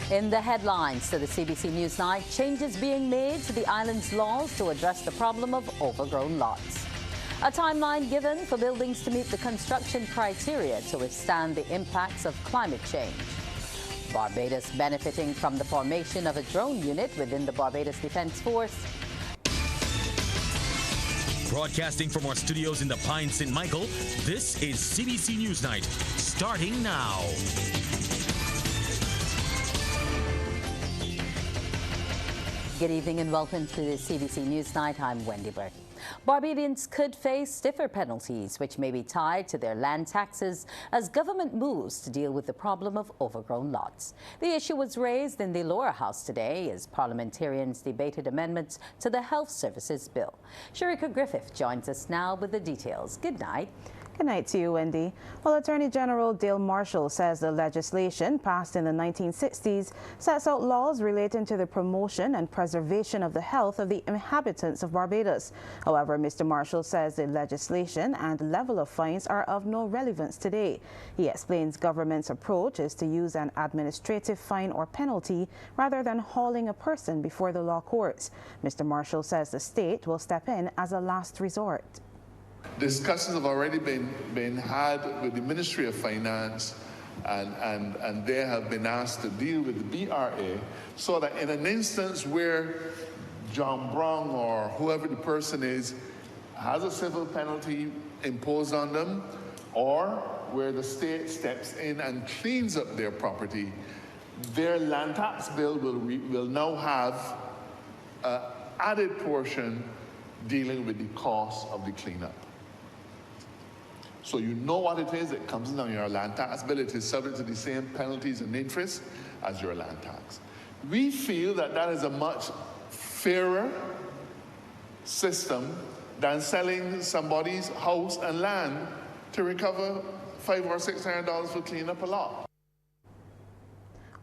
In the headlines to the CBC NewsNight, changes being made to the island's laws to address the problem of overgrown lots. A timeline given for buildings to meet the construction criteria to withstand the impacts of climate change. Barbados benefiting from the formation of a drone unit within the Barbados Defense Force. Broadcasting from our studios in the Pine St. Michael, this is CBC NewsNight, starting now. Good evening and welcome to the CBC NewsNight. I'm Wendy Burton. Barbadians could face stiffer penalties, which may be tied to their land taxes as government moves to deal with the problem of overgrown lots. The issue was raised in the lower house today as parliamentarians debated amendments to the Health Services Bill. Sharika Griffith joins us now with the details. Good night. Good night to you, Wendy. Well, Attorney General Dale Marshall says the legislation passed in the 1960s sets out laws relating to the promotion and preservation of the health of the inhabitants of Barbados. However, Mr. Marshall says the legislation and level of fines are of no relevance today. He explains government's approach is to use an administrative fine or penalty rather than hauling a person before the law courts. Mr. Marshall says the state will step in as a last resort. Discussions have already been had with the Ministry of Finance, and they have been asked to deal with the BRA so that in an instance where John Brown or whoever the person is has a civil penalty imposed on them, or where the state steps in and cleans up their property, their land tax bill will now have an added portion dealing with the cost of the cleanup. So you know what it is, it comes in on your land tax bill, it is subject to the same penalties and interest as your land tax. We feel that that is a much fairer system than selling somebody's house and land to recover $500 or $600 for cleaning up a lot.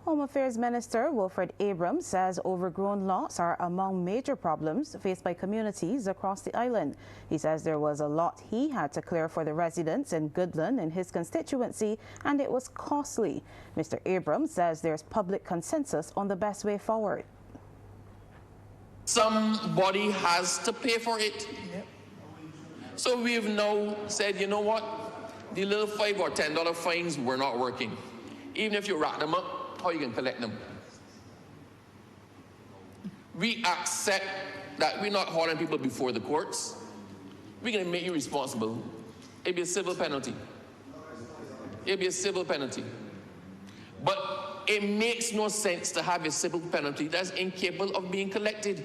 Home Affairs Minister Wilfred Abrams says overgrown lots are among major problems faced by communities across the island. He says there was a lot he had to clear for the residents in Goodland in his constituency, and it was costly. Mr. Abrams says there's public consensus on the best way forward. Somebody has to pay for it. Yep. So we've now said, you know what? The little $5 or $10 fines were not working. Even if you rack them up, how you can collect them? We accept that we're not hauling people before the courts. We're going to make you responsible. It'll be a civil penalty. It'll be a civil penalty. But it makes no sense to have a civil penalty that's incapable of being collected.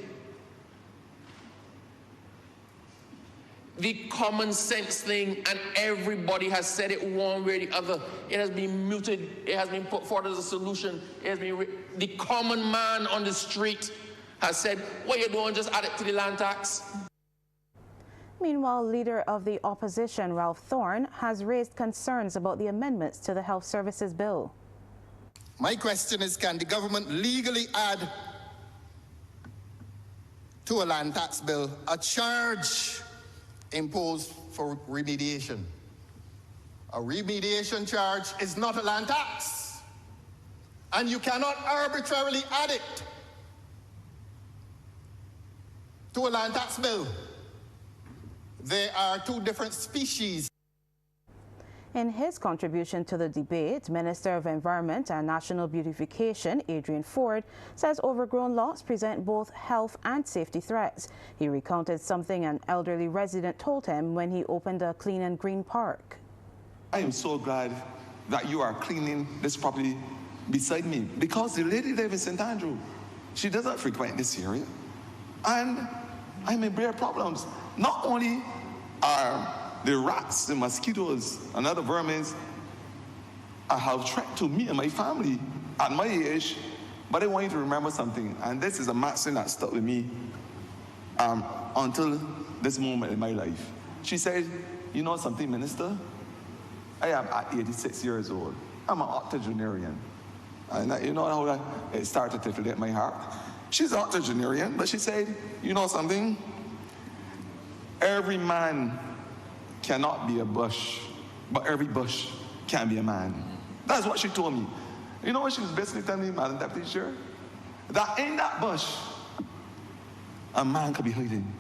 The common sense thing, and everybody has said it one way or the other. It has been mooted. It has been put forward as a solution. It has been the common man on the street has said, what you doing, just add it to the land tax. Meanwhile, leader of the opposition, Ralph Thorne, has raised concerns about the amendments to the Health Services Bill. My question is, can the government legally add to a land tax bill a charge imposed for remediation? A remediation charge is not a land tax, and you cannot arbitrarily add it to a land tax bill. They are two different species. In his contribution to the debate, Minister of Environment and National Beautification, Adrian Ford, says overgrown lots present both health and safety threats. He recounted something an elderly resident told him when he opened a clean and green park. I am so glad that you are cleaning this property beside me, because the lady lives in St. Andrew. She doesn't frequent this area. And I'm in bare problems. Not only are the rats, the mosquitoes, and other vermin have threat to me and my family at my age, but I want you to remember something, and this is a maxim that stuck with me until this moment in my life. She said, you know something, Minister? I am at 86 years old. I'm an octogenarian. And you know how it started to hit my heart? She's an octogenarian, but she said, you know something? Every man cannot be a bush, but every bush can be a man. That's what she told me. You know what she was basically telling me, Madam Deputy Chair? That in that bush, a man could be hiding.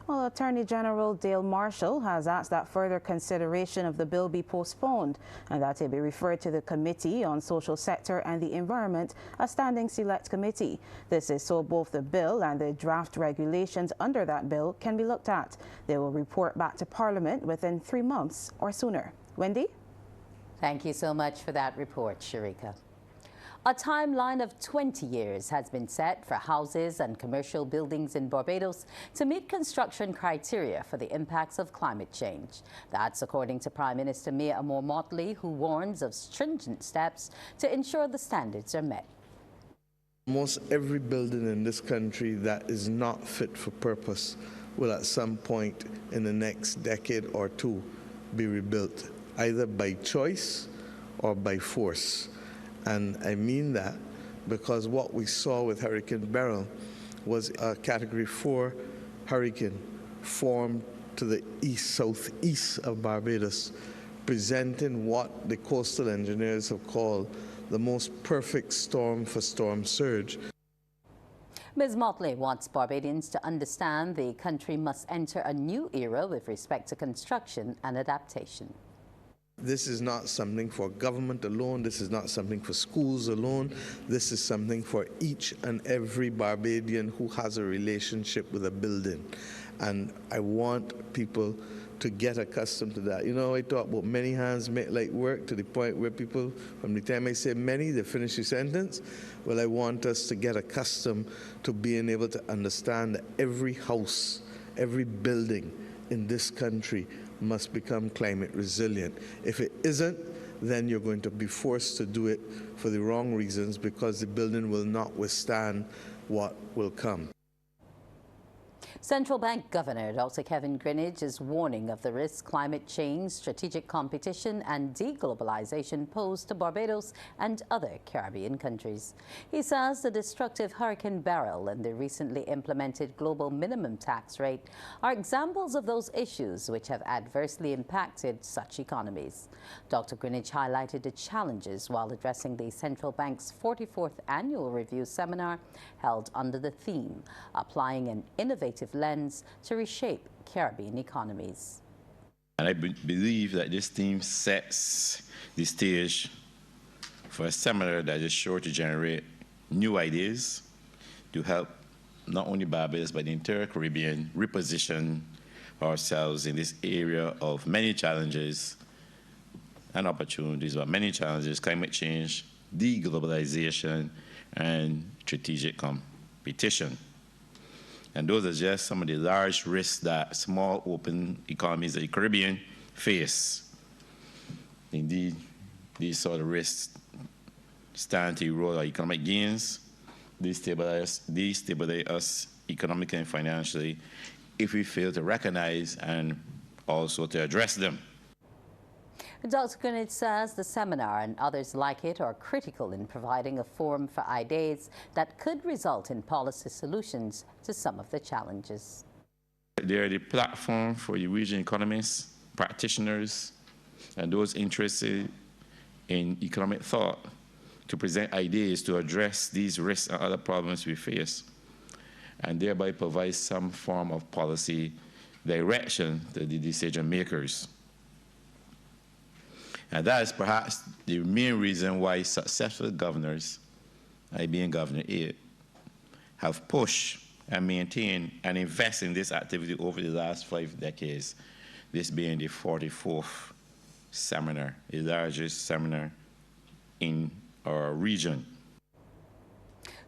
Well, Attorney General Dale Marshall has asked that further consideration of the bill be postponed and that it be referred to the Committee on Social Sector and the Environment, a standing select committee. This is so both the bill and the draft regulations under that bill can be looked at. They will report back to Parliament within 3 months or sooner. Wendy? Thank you so much for that report, Sharika. A timeline of 20 years has been set for houses and commercial buildings in Barbados to meet construction criteria for the impacts of climate change. That's according to Prime Minister Mia Motley, who warns of stringent steps to ensure the standards are met. Most every building in this country that is not fit for purpose will at some point in the next decade or two be rebuilt, either by choice or by force. And I mean that because what we saw with Hurricane Beryl was a Category 4 hurricane formed to the southeast of Barbados, presenting what the coastal engineers have called the most perfect storm for storm surge. Ms. Motley wants Barbadians to understand the country must enter a new era with respect to construction and adaptation. This is not something for government alone. This is not something for schools alone. This is something for each and every Barbadian who has a relationship with a building. And I want people to get accustomed to that. You know, I talk about many hands make light work, to the point where people, from the time I say many, they finish the sentence. Well, I want us to get accustomed to being able to understand that every house, every building in this country must become climate resilient. If it isn't, then you're going to be forced to do it for the wrong reasons, because the building will not withstand what will come. Central Bank Governor Dr. Kevin Greenidge is warning of the risks climate change, strategic competition and deglobalization pose to Barbados and other Caribbean countries. He says the destructive Hurricane Beryl and the recently implemented global minimum tax rate are examples of those issues which have adversely impacted such economies. Dr. Greenidge highlighted the challenges while addressing the Central Bank's 44th Annual Review Seminar held under the theme, Applying an Innovative Lens to Reshape Caribbean Economies. And I believe that this theme sets the stage for a seminar that is sure to generate new ideas to help not only Barbados but the entire Caribbean reposition ourselves in this area of many challenges and opportunities, but many challenges: climate change, deglobalization, and strategic competition. And those are just some of the large risks that small open economies of the Caribbean face. Indeed, these sort of risks stand to erode our economic gains, destabilize us economically and financially if we fail to recognize and also to address them. Dr. Greenidge says the seminar and others like it are critical in providing a forum for ideas that could result in policy solutions to some of the challenges. They are the platform for the regional economists, practitioners, and those interested in economic thought to present ideas to address these risks and other problems we face, and thereby provide some form of policy direction to the decision makers. And that is perhaps the main reason why successful governors, I being Governor 8, have pushed and maintained and invested in this activity over the last 5 decades, this being the 44th seminar, the largest seminar in our region.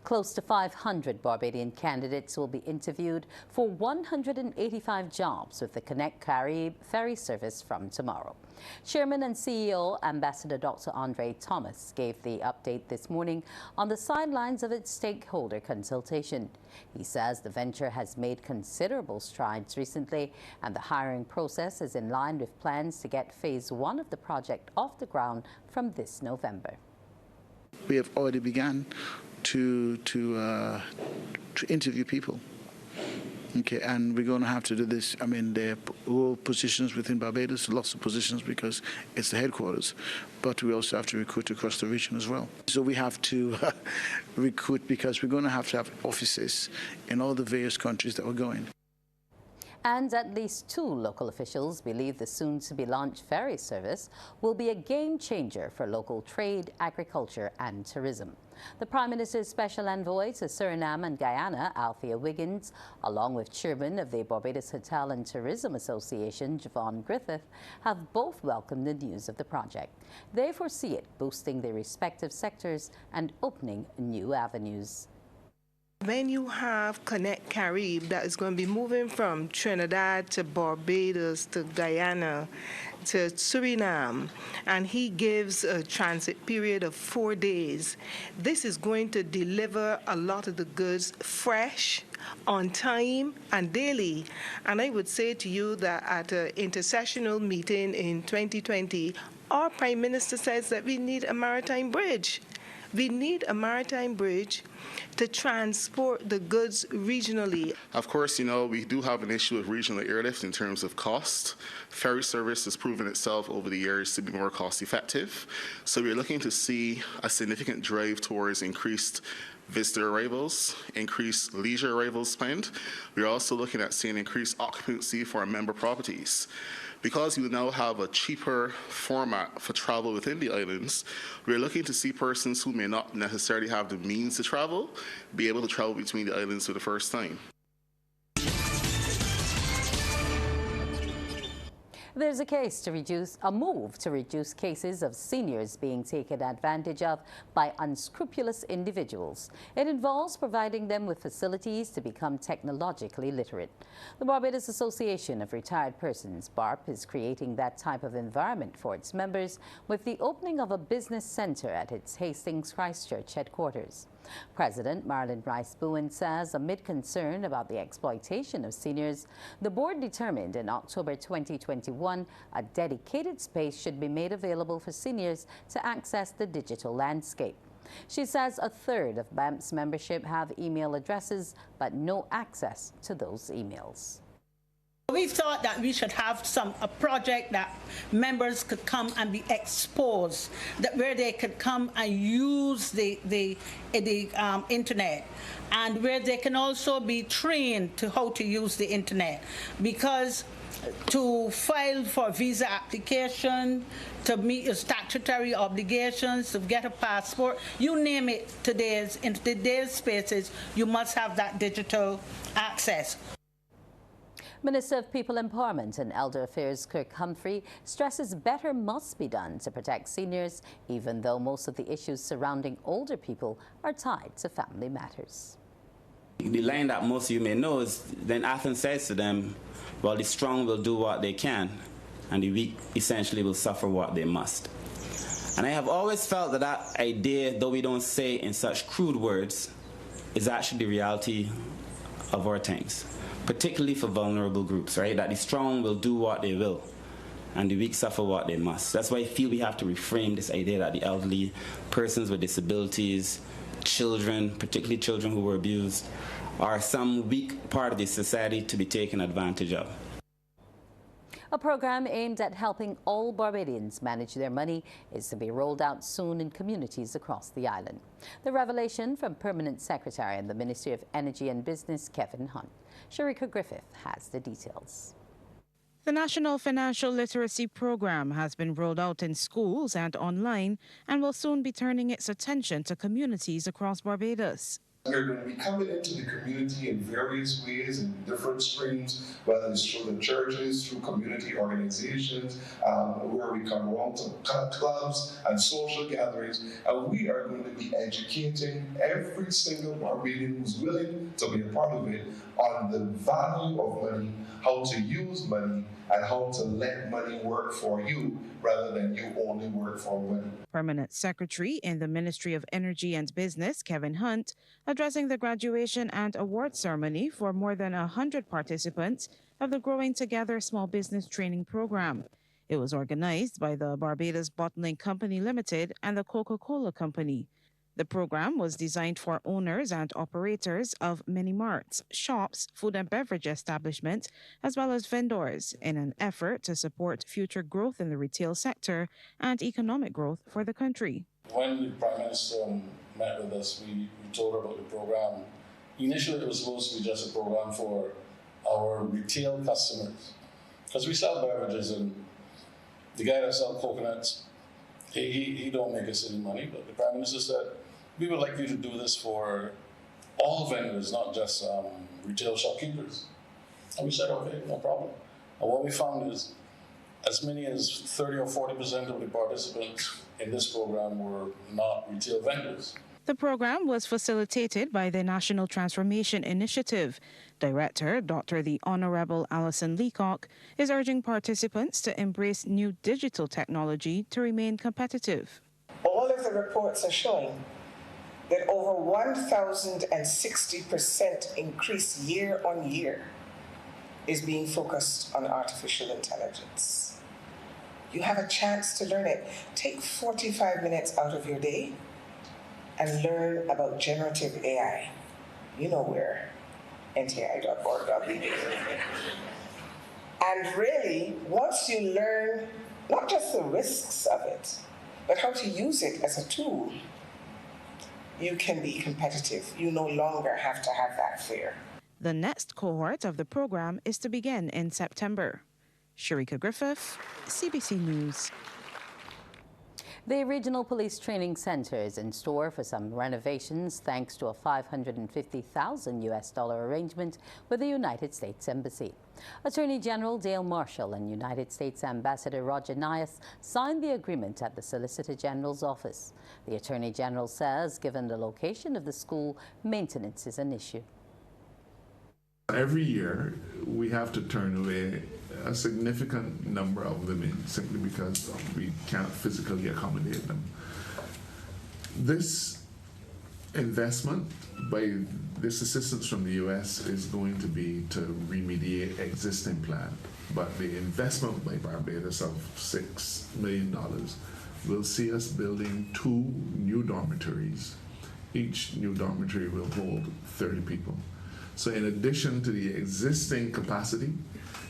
Close to 500 Barbadian candidates will be interviewed for 185 jobs with the Connect Carib ferry service from tomorrow. Chairman and CEO Ambassador Dr. Andre Thomas gave the update this morning on the sidelines of its stakeholder consultation. He says the venture has made considerable strides recently, and the hiring process is in line with plans to get phase 1 of the project off the ground from this November. We have already begun to interview people. Okay, and we're going to have to do this. I mean, there are all positions within Barbados, lots of positions because it's the headquarters, but we also have to recruit across the region as well. So we have to recruit because we're going to have offices in all the various countries that we're going. And at least 2 local officials believe the soon-to-be-launched ferry service will be a game changer for local trade, agriculture and tourism. The Prime Minister's Special Envoy to Suriname and Guyana, Althea Wiggins, along with Chairman of the Barbados Hotel and Tourism Association, Javon Griffith, have both welcomed the news of the project. They foresee it boosting their respective sectors and opening new avenues. When you have Connect Carib that is going to be moving from Trinidad to Barbados to Guyana to Suriname, and he gives a transit period of 4 days, this is going to deliver a lot of the goods fresh, on time, and daily. And I would say to you that at an intersessional meeting in 2020, our Prime Minister says that we need a maritime bridge. We need a maritime bridge to transport the goods regionally. Of course, we do have an issue with regional airlift in terms of cost. Ferry service has proven itself over the years to be more cost effective. So we're looking to see a significant drive towards increased visitor arrivals, increased leisure arrivals spend. We're also looking at seeing increased occupancy for our member properties. Because we now have a cheaper format for travel within the islands, we're looking to see persons who may not necessarily have the means to travel be able to travel between the islands for the first time. There's a move to reduce cases of seniors being taken advantage of by unscrupulous individuals. It involves providing them with facilities to become technologically literate. The Barbados Association of Retired Persons, BARP, is creating that type of environment for its members with the opening of a business center at its Hastings Christchurch headquarters. President Marlon Rice Bowen says amid concern about the exploitation of seniors, the board determined in October 2021 a dedicated space should be made available for seniors to access the digital landscape. She says a third of BAMP's membership have email addresses, but no access to those emails. We thought that we should have a project that members could come and be exposed, where they could come and use the internet, and where they can also be trained to how to use the internet. Because to file for visa application, to meet your statutory obligations, to get a passport, you name it, in today's spaces, you must have that digital access. Minister of People Empowerment and Elder Affairs Kirk Humphrey stresses better must be done to protect seniors, even though most of the issues surrounding older people are tied to family matters. The line that most of you may know is, then Athens says to them, well, the strong will do what they can, and the weak essentially will suffer what they must. And I have always felt that that idea, though we don't say it in such crude words, is actually the reality of our times. Particularly for vulnerable groups, right? That the strong will do what they will, and the weak suffer what they must. That's why I feel we have to reframe this idea that the elderly, persons with disabilities, children, particularly children who were abused, are some weak part of the society to be taken advantage of. A program aimed at helping all Barbadians manage their money is to be rolled out soon in communities across the island. The revelation from Permanent Secretary in the Ministry of Energy and Business, Kevin Hunt. Sharika Griffith has the details. The National Financial Literacy Program has been rolled out in schools and online and will soon be turning its attention to communities across Barbados. We're going to be coming into the community in various ways, in different streams, whether it's through the churches, through community organizations, where we come along to clubs and social gatherings, and we are going to be educating every single Barbadian who's willing to be a part of it on the value of money, how to use money, and how to let money work for you rather than you only work for money. Permanent Secretary in the Ministry of Energy and Business, Kevin Hunt, addressing the graduation and award ceremony for more than 100 participants of the Growing Together Small Business Training Program. It was organized by the Barbados Bottling Company Limited and the Coca-Cola Company. The program was designed for owners and operators of mini-marts, shops, food and beverage establishments, as well as vendors, in an effort to support future growth in the retail sector and economic growth for the country. When the Prime Minister met with us, we told her about the program. Initially, it was supposed to be just a program for our retail customers, because we sell beverages, and the guy that sells coconuts, he don't make us any money. But the Prime Minister said, we would like you to do this for all vendors, not just retail shopkeepers. And we said, okay, no problem. And what we found is as many as 30 or 40% of the participants in this program were not retail vendors. The program was facilitated by the National Transformation Initiative. Director, Dr. the Honorable Alison Leacock, is urging participants to embrace new digital technology to remain competitive. All of the reports are showing that over 1,060% increase year on year is being focused on artificial intelligence. You have a chance to learn it. Take 45 minutes out of your day and learn about generative AI. You know where, nti.org.bd. And really, once you learn not just the risks of it, but how to use it as a tool, you can be competitive. You no longer have to have that fear. The next cohort of the program is to begin in September. Sharika Griffith, CBC News. The Regional Police Training Center is in store for some renovations thanks to a $550,000 arrangement with the United States Embassy. Attorney General Dale Marshall and United States Ambassador Roger Nias signed the agreement at the Solicitor General's office. The Attorney General says, given the location of the school, maintenance is an issue. Every year, we have to turn away a significant number of women simply because we can't physically accommodate them. This investment by this assistance from the U.S. is going to be to remediate existing plant, but the investment by Barbados of $6 million will see us building 2 new dormitories. Each new dormitory will hold 30 people. So in addition to the existing capacity,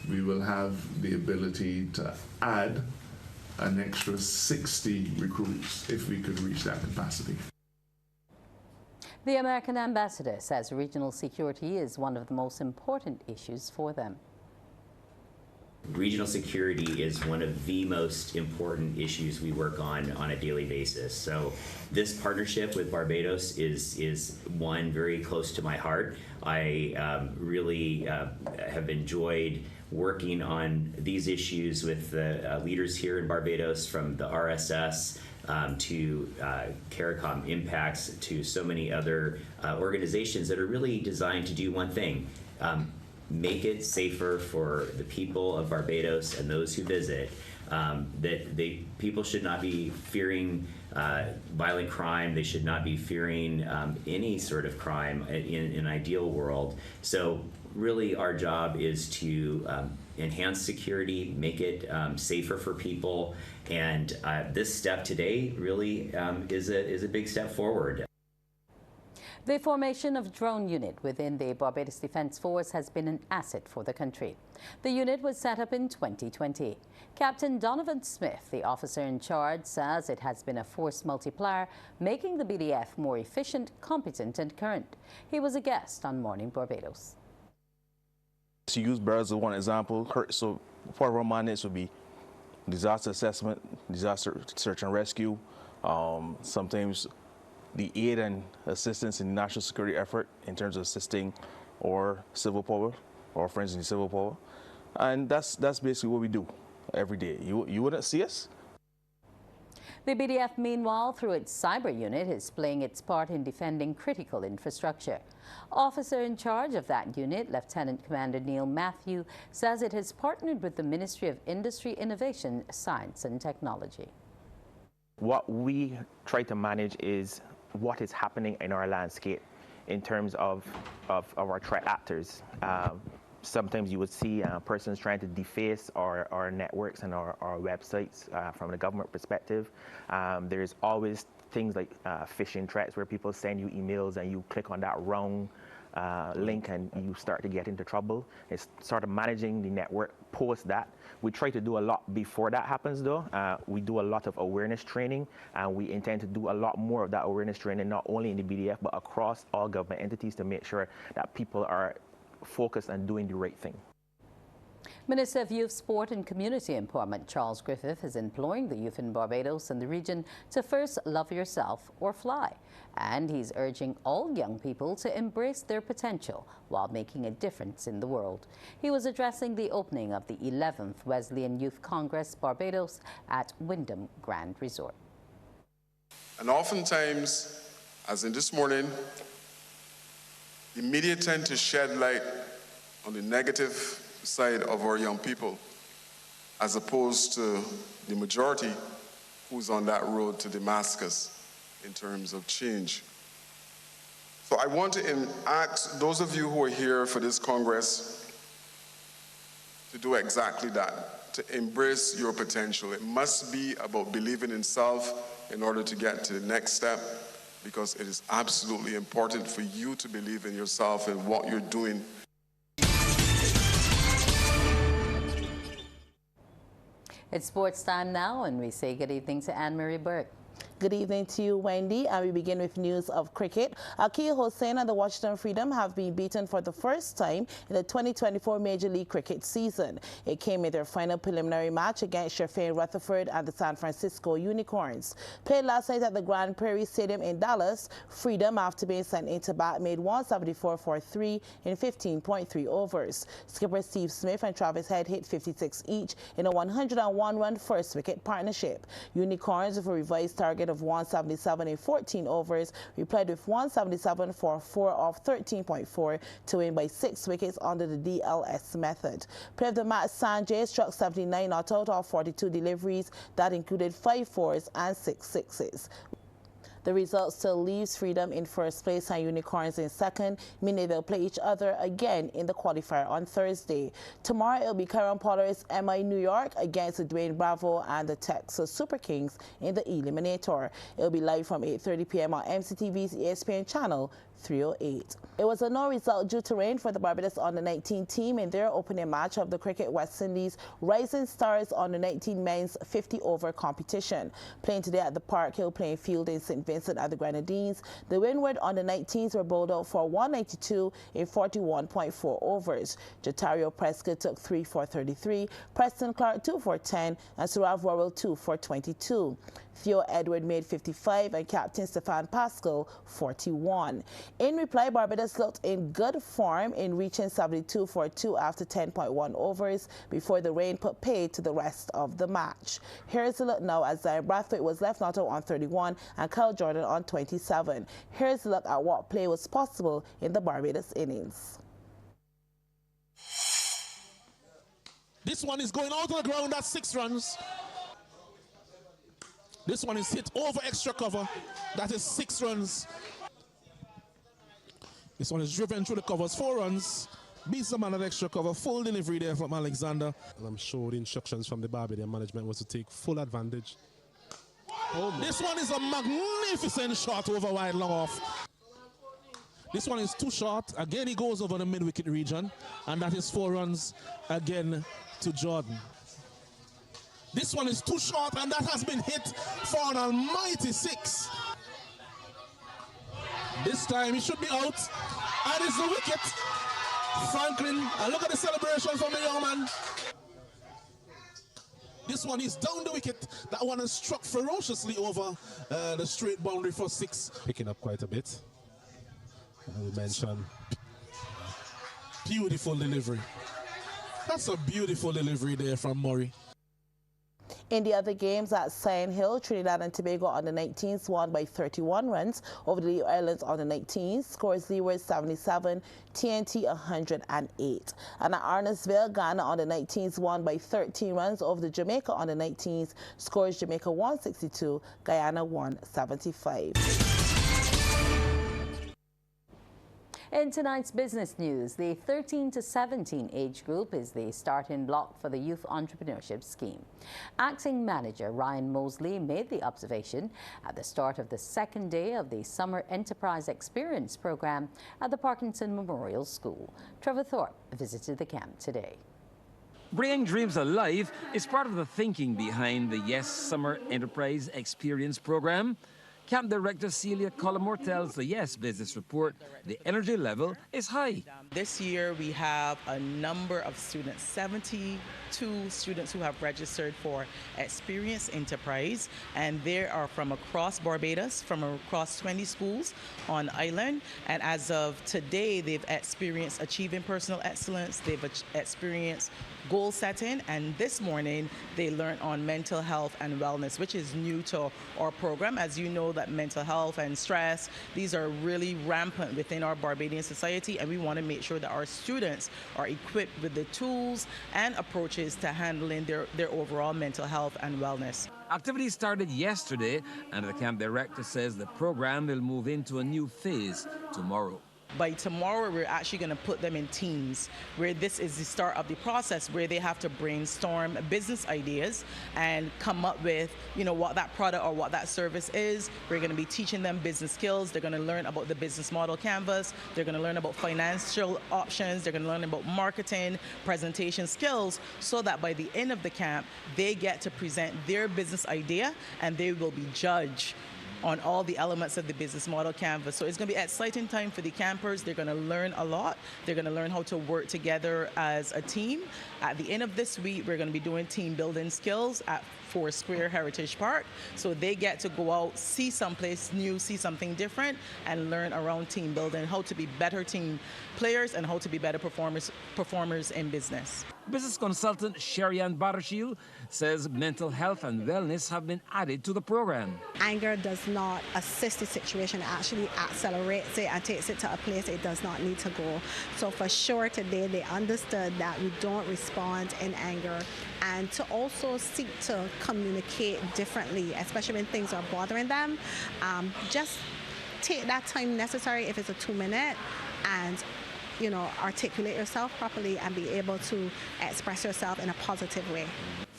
we will have the ability to add an extra 60 recruits if we could reach that capacity. The American ambassador says regional security is one of the most important issues for them. Regional security is one of the most important issues we work on a daily basis. So this partnership with Barbados is one very close to my heart. I really have enjoyed working on these issues with the leaders here in Barbados, from the RSS to CARICOM Impacts to so many other organizations that are really designed to do one thing: make it safer for the people of Barbados and those who visit. People should not be fearing violent crime. They should not be fearing any sort of crime in an ideal world. So really our job is to enhance security, make it safer for people. And this step today really is a big step forward. The formation of drone unit within the Barbados Defence Force has been an asset for the country. The unit was set up in 2020. Captain Donovan Smith, the officer in charge, says it has been a force multiplier, making the BDF more efficient, competent and current. He was a guest on Morning Barbados. To use birds as one example, so part of our mandates would be disaster assessment, disaster search and rescue, sometimes the aid and assistance in the national security effort in terms of assisting our civil power, our friends in the civil power. And that's basically what we do every day. You wouldn't see us. The BDF, meanwhile, through its cyber unit, is playing its part in defending critical infrastructure. Officer in charge of that unit, Lieutenant Commander Neil Matthew, says it has partnered with the Ministry of Industry, Innovation, Science and Technology. What we try to manage is what is happening in our landscape in terms of our threat actors. sometimes you would see persons trying to deface our networks and our websites from the government perspective. There's always things like phishing threats where people send you emails and you click on that wrong link and you start to get into trouble. It's sort of managing the network post that. We try to do a lot before that happens though. We do a lot of awareness training, and we intend to do a lot more of that awareness training, not only in the BDF but across all government entities, to make sure that people are focused on doing the right thing. Minister of Youth, Sport and Community Empowerment Charles Griffith is imploring the youth in Barbados and the region to first love yourself or fly. And he's urging all young people to embrace their potential while making a difference in the world. He was addressing the opening of the 11th Wesleyan Youth Congress Barbados at Wyndham Grand Resort. And oftentimes, as in this morning, the media tend to shed light on the negative side of our young people, as opposed to the majority who's on that road to Damascus in terms of change. So I want to ask those of you who are here for this Congress to do exactly that, to embrace your potential. It must be about believing in self in order to get to the next step, because it is absolutely important for you to believe in yourself and what you're doing. It's sports time now, and we say good evening to Anne-Marie Burke. Good evening to you, Wendy, and we begin with news of cricket. Akil Hossain and the Washington Freedom have been beaten for the first time in the 2024 Major League Cricket season. It came in their final preliminary match against Sheffield Rutherford and the San Francisco Unicorns. Played last night at the Grand Prairie Stadium in Dallas, Freedom, after being sent into bat, made 174 for 3 in 15.3 overs. Skipper Steve Smith and Travis Head hit 56 each in a 101-run first-wicket partnership. Unicorns, with a revised target of 177 in 14 overs, replied with 177 for 4 off 13.4 to win by 6 wickets under the DLS method. Player of the match Sanjay struck 79 not out of 42 deliveries. That included 5 fours and 6 sixes. The result still leaves Freedom in first place and Unicorns in second, meaning they'll play each other again in the qualifier on Thursday. Tomorrow it'll be Karen Potter's MI New York against the Dwayne Bravo and the Texas Super Kings in the Eliminator. It'll be live from 8:30 p.m. on MCTV's ESPN channel 308. It was a no result due to rain for the Barbados under-19 team in their opening match of the Cricket West Indies Rising Stars under-19 men's 50-over competition. Playing today at the Park Hill playing field in St. Vincent at the Grenadines, the Windward under-19s were bowled out for 192 in 41.4 overs. Jatario Prescott took 3 for 33, Preston Clark 2 for 10, and Surav Worrell 2 for 22. Theo Edward made 55 and Captain Stefan Pascal 41. In reply, Barbados looked in good form in reaching 72 for 2 after 10.1 overs before the rain put paid to the rest of the match. Here's a look now as Zion Brathwaite was left not out on 31 and Kyle Jordan on 27. Here's a look at what play was possible in the Barbados innings. This one is going out on the ground at 6 runs. This one is hit over extra cover. That is 6 runs. This one is driven through the covers, 4 runs. Beats the man at extra cover. Full delivery there from Alexander. And I'm sure the instructions from the Barbadian management was to take full advantage. This one is a magnificent shot over wide, long off. This one is too short. Again, he goes over the mid-wicket region. And that is 4 runs again to Jordan. This one is too short, and that has been hit for an almighty 6. This time he should be out, and it's the wicket. Franklin, and look at the celebration from the young man. This one is down the wicket. That one is struck ferociously over the straight boundary for 6. Picking up quite a bit. We mentioned beautiful delivery. That's a beautiful delivery there from Murray. In the other games at Sand Hill, Trinidad and Tobago under-19s won by 31 runs over the Leeward Islands under-19s. Scores Leeward 77, TNT 108. And at Arnoldsville, Ghana under-19s won by 13 runs over the Jamaica under-19s. Scores Jamaica 162, Guyana 175. In tonight's business news, the 13 to 17 age group is the starting block for the Youth Entrepreneurship Scheme. Acting Manager Ryan Mosley made the observation at the start of the second day of the Summer Enterprise Experience program at the Parkinson Memorial School. Trevor Thorpe visited the camp today. Bringing dreams alive is part of the thinking behind the Yes Summer Enterprise Experience program. Camp Director Celia Collimore tells the Yes Business Report the energy level is high. This year we have a number of students, 72 students who have registered for Experience Enterprise, and they are from across Barbados, from across 20 schools on island. And as of today, they've experienced achieving personal excellence, they've experienced goal setting, and this morning they learned on mental health and wellness, which is new to our program. As you know, that mental health and stress, these are really rampant within our Barbadian society, and we want to make sure that our students are equipped with the tools and approaches to handling their overall mental health and wellness. Activities started yesterday, and the camp director says the program will move into a new phase tomorrow. By tomorrow, we're actually going to put them in teams, where this is the start of the process, where they have to brainstorm business ideas and come up with, what that product or what that service is. We're going to be teaching them business skills. They're going to learn about the business model canvas. They're going to learn about financial options. They're going to learn about marketing, presentation skills, so that by the end of the camp, they get to present their business idea and they will be judged on all the elements of the business model canvas. So it's going to be an exciting time for the campers. They're going to learn a lot. They're going to learn how to work together as a team. At the end of this week, we're going to be doing team building skills at Foursquare Heritage Park. So they get to go out, see someplace new, see something different, and learn around team building, how to be better team players and how to be better performers in business. Business consultant Sherrianne Battershield says mental health and wellness have been added to the program. Anger does not assist the situation, it actually accelerates it and takes it to a place it does not need to go. So for sure today they understood that we don't respond in anger, and to also seek to communicate differently, especially when things are bothering them. Just take that time necessary, if it's a 2-minute, and articulate yourself properly and be able to express yourself in a positive way.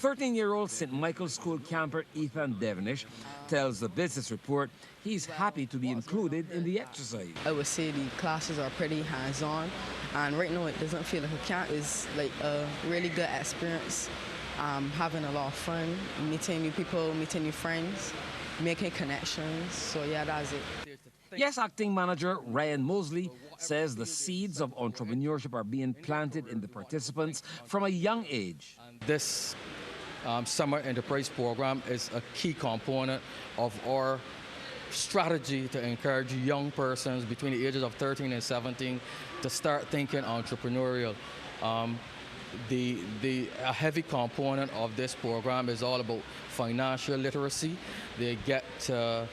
13-year-old St. Michael's School camper Ethan Devenish tells the business report he's happy to be included in the exercise. I would say the classes are pretty hands-on, and right now it doesn't feel like a camp. It's like a really good experience, having a lot of fun, meeting new people, meeting new friends, making connections. So yeah, that's it. Yes, Acting Manager Ryan Mosley says the seeds of entrepreneurship are being planted in the participants from a young age. This Summer Enterprise program is a key component of our strategy to encourage young persons between the ages of 13 and 17 to start thinking entrepreneurial. A heavy component of this program is all about financial literacy. They get to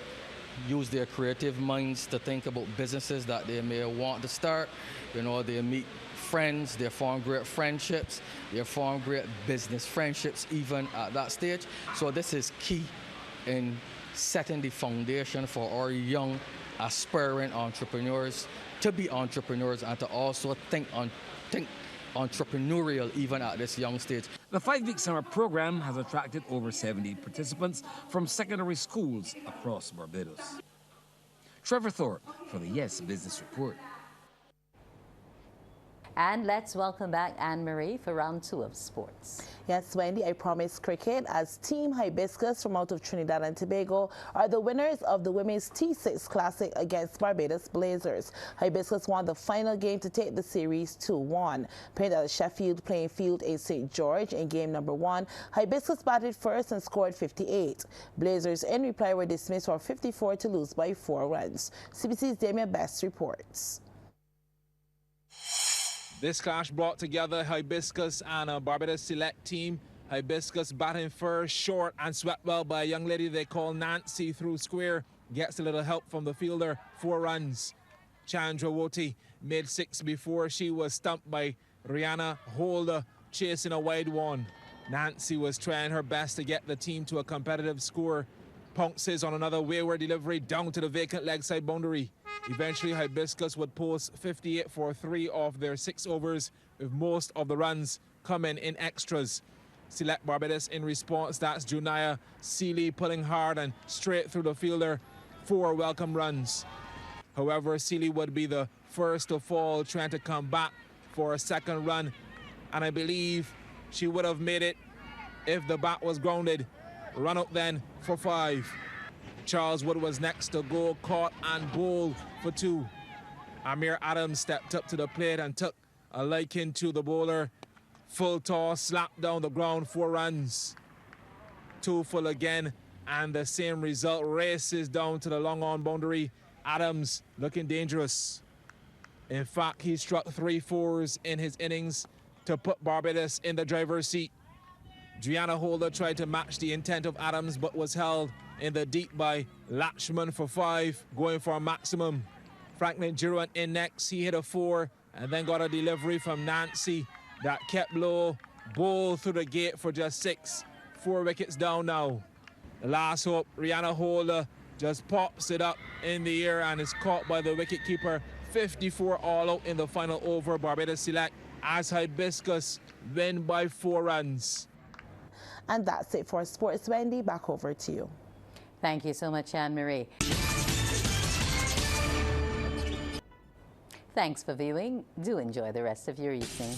use their creative minds to think about businesses that they may want to start. They meet friends, they form great friendships, they form great business friendships even at that stage. So this is key in setting the foundation for our young aspiring entrepreneurs to be entrepreneurs and to also think entrepreneurial even at this young stage. The 5-week summer program has attracted over 70 participants from secondary schools across Barbados. Trevor Thorpe for the Yes Business Report. And let's welcome back Anne-Marie for round 2 of sports. Yes, Wendy, I promised cricket, as Team Hibiscus from out of Trinidad and Tobago are the winners of the Women's T6 Classic against Barbados Blazers. Hibiscus won the final game to take the series 2-1. Played at the Sheffield playing field in St. George in game number 1, Hibiscus batted first and scored 58. Blazers in reply were dismissed for 54 to lose by 4 runs. CBC's Damien Best reports. This clash brought together Hibiscus and a Barbados select team. Hibiscus batting first, short and swept well by a young lady they call Nancy through square. Gets a little help from the fielder, 4 runs. Chandrawoti made 6 before she was stumped by Rihanna Holder, chasing a wide one. Nancy was trying her best to get the team to a competitive score. Pounces on another wayward delivery down to the vacant leg side boundary. Eventually, Hibiscus would post 58 for 3 of their 6 overs, with most of the runs coming in extras. Select Barbados in response, that's Junaya Seeley pulling hard and straight through the fielder, 4 welcome runs. However, Seeley would be the first to fall, trying to come back for a second run, and I believe she would have made it if the bat was grounded. Run out then for 5. Charles Wood was next to go, caught and bowled for 2. Amir Adams stepped up to the plate and took a liking to the bowler. Full toss, slapped down the ground, 4 runs. 2 full again, and the same result. Races down to the long on boundary. Adams looking dangerous. In fact, he struck 3 fours in his innings to put Barbados in the driver's seat. Driana Holder tried to match the intent of Adams, but was held in the deep by Latchman for 5, going for a maximum. Franklin Giroux in next. He hit a 4 and then got a delivery from Nancy that kept low. Bowled through the gate for just 6. 4 wickets down now. The last hope, Rihanna Holder just pops it up in the air and is caught by the wicketkeeper. 54 all out in the final over. Barbados select as Hibiscus win by 4 runs. And that's it for Sports. Wendy, back over to you. Thank you so much, Anne-Marie. Thanks for viewing. Do enjoy the rest of your evening.